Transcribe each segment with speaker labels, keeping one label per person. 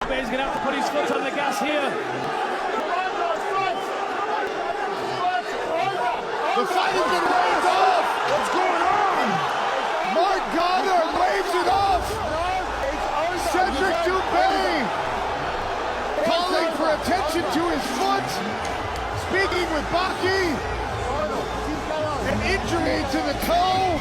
Speaker 1: Dubé's going to have to put his foot on the gas here.
Speaker 2: The fight has been waved off! What's going on? Marc Goddard waves it off! Cedric Doumbé calling for attention to his foot, speaking with Baki, an injury to the toe.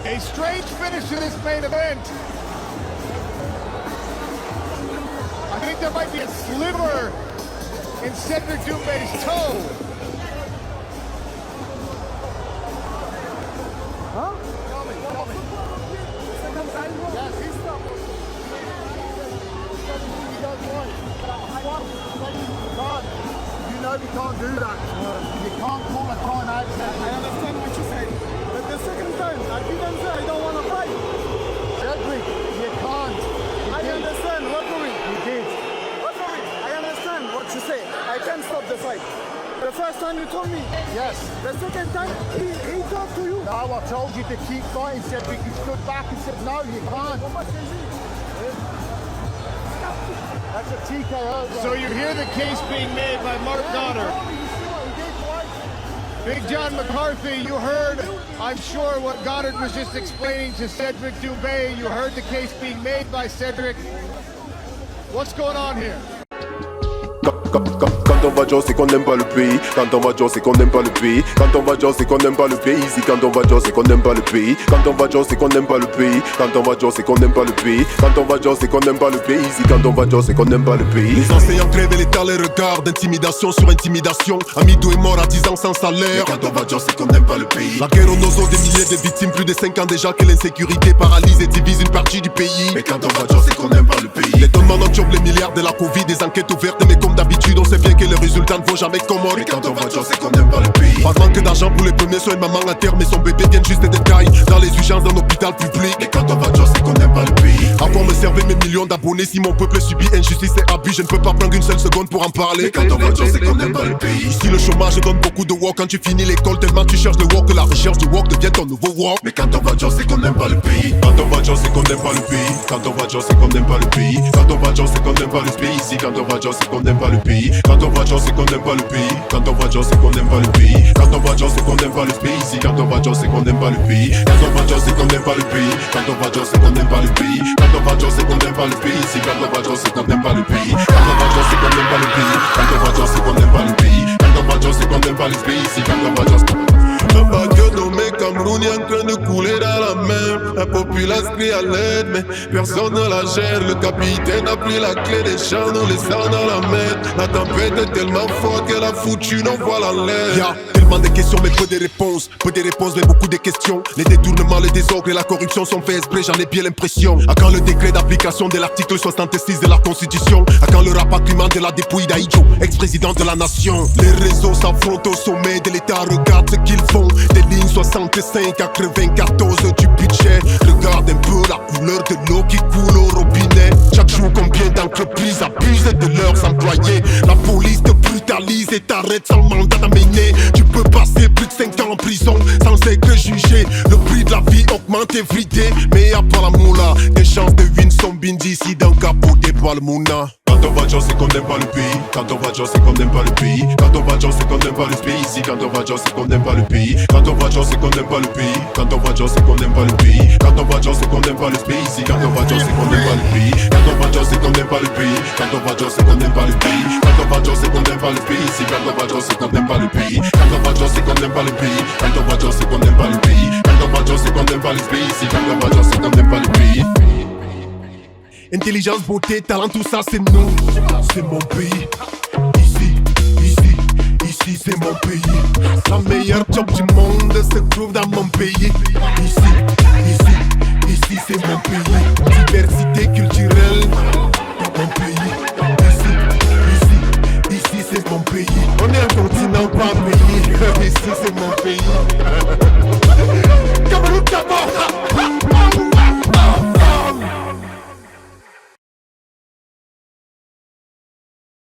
Speaker 2: A strange finish to this main event. I think there might be a sliver in Cedric Doumbé's toe.
Speaker 3: Huh?
Speaker 2: Yes, he's
Speaker 3: You know we can't do that.
Speaker 2: You can't pull a time out.
Speaker 3: I understand what you say. But the second time, I didn't say I don't want to fight.
Speaker 2: Cedric, you can't.
Speaker 3: I understand. Referee.
Speaker 2: You did.
Speaker 3: Referee, I understand what you say. I can't stop the fight. The first time you told me.
Speaker 2: Yes.
Speaker 3: The second time, he talked to you.
Speaker 2: No, I told you to keep fighting, Cedric. You stood back and said, no, you can't. That's a TKO. So you hear the case being made by Marc Goddard. Big John McCarthy, you heard, I'm sure, what Goddard was just explaining to Cedric Doumbé. You heard the case being made by Cedric. What's going on here?
Speaker 4: Quand on va dire c'est qu'on n'aime pas le pays. Quand on va dire c'est qu'on n'aime pas le pays. Quand on va dire c'est qu'on n'aime pas le pays. Ici quand on va dire c'est qu'on n'aime pas le pays. Quand on va dire c'est qu'on n'aime pas le pays. Quand on va dire c'est qu'on n'aime pas le pays. Quand on va dire c'est qu'on n'aime pas le pays. Ici quand on va dire c'est qu'on n'aime pas le pays. Les enseignants crèvent l'état, les regards d'intimidation sur intimidation. Amido est mort à 10 ans sans salaire. Mais quand on va dire c'est qu'on n'aime pas le pays. La guerre aux os, des milliers de victimes, plus de 5 ans déjà que l'insécurité paralyse et divise une partie du pays. Mais quand on va dire c'est qu'on n'aime pas le pays. Les tonnements nocturnes, les milliards de la Covid, des enquêtes ouvertes, mais comme d'habitude on sait bien que les résultats ne vont jamais comme on. Mais quand on va dire c'est qu'on n'aime pas le pays. Pas de manque d'argent pour les premiers soins, une maman à terre, mais son bébé vient juste des détails. Dans les urgences d'un hôpital public. Mais quand on va dire c'est qu'on n'aime pas le pays. À quoi me servaient mes millions d'abonnés si mon peuple subit injustice et abus? Je ne peux pas prendre une seule seconde pour en parler. Mais quand on va dire c'est qu'on n'aime pas le pays. Ici le chômage donne beaucoup de work quand tu finis l'école, tellement tu cherches le work que la recherche du work devient ton nouveau work. Mais quand on va dire c'est qu'on n'aime pas le pays. Quand on va dire c'est qu'on n'aime pas le pays. Quand on va dire c'est qu'on n'aime pas le pays. Quand on va dire c'est qu'on n'aime pas le pays. Ici quand on va dire c'est qu'on n'aime pas le pays. Quand on va dire c'est qu'on n'aime pas le pays. Quand on va dire c'est qu'on n'aime pas le pays. Quand on va dire c'est qu'on n'aime pas le pays. Ici quand on va dire c'est qu'on n'aime pas le pays. Quand on va dire c'est qu'on n'aime pas le pays. Quand on va dire c'est qu'on n'aime pas le pays. Quand on va dire c'est qu'on n'aime pas le pays. Ici quand on va dire c'est qu'on n'aime pas le pays. Quand on va dire c'est qu'on n'aime pas le pays. Quand on va dire c'est qu'on n'aime pas le pays. Quand on va dire c'est qu'on n'aime pas le pays. Ici quand on va dire c'est un bateau nommé Cameroun est en train de couler dans la mer. La populace crie à l'aide, mais personne ne la gère. Le capitaine a pris la clé des champs, nous laissant dans la mer. La tempête est tellement forte qu'elle a foutu nos voiles en l'air. Y'a tellement de questions, mais peu de réponses. Peu de réponses, mais beaucoup de questions. Les détournements, les désordres et la corruption sont faits exprès, j'en ai bien l'impression. À quand le décret d'application de l'article 66 de la Constitution? À quand le rapatriement de la dépouille d'Aïdjo, ex-président de la nation? Les réseaux s'affrontent au sommet de l'État, regarde ce qu'ils font. Des lignes 65 à 94 du budget. Regarde un peu la couleur de l'eau qui coule au robinet. Chaque jour combien d'entreprises abusent de leurs employés. La police te brutalise et t'arrête sans mandat d'amener. Tu peux passer plus de 5 ans en prison sans être jugé. Le prix de la vie augmente everyday. Mais à part la moula, des chances de win sont bien d'ici d'un capot des Balmouna. Quand on va dire c'est qu'on n'aime pas le pays. Quand on va dire c'est qu'on n'aime pas le pays. Quand on va dire c'est qu'on n'aime pas le pays. Ici quand on va dire c'est qu'on n'aime pas le pays. Quand on va dire c'est qu'on n'aime pas le pays. Quand on va dire c'est qu'on n'aime pas le pays. Quand on va dire c'est qu'on n'aime pas le pays. Ici quand on va dire c'est qu'on n'aime pas le pays. Quand on va dire c'est qu'on n'aime pas le pays. Quand on va dire c'est qu'on n'aime pas le pays. Quand on va dire c'est qu'on n'aime pas le pays. Ici quand on va dire c'est qu'on n'aime pas le pays. Quand on va dire c'est qu'on n'aime pas le pays. Quand on va dire c'est qu'on n'aime pas le pays. Quand on va dire c'est qu'on n'aime pas le pays. Ici quand on va dire c'est qu'on n'aime pas le pays. Intelligence, beauté, talent, tout ça c'est nous. C'est mon pays. Ici c'est mon pays. La meilleure job du monde se trouve dans mon pays. Ici c'est mon pays. Diversité culturelle dans mon pays. Ici c'est mon pays. On est un continent pas un pays. Ici c'est mon pays.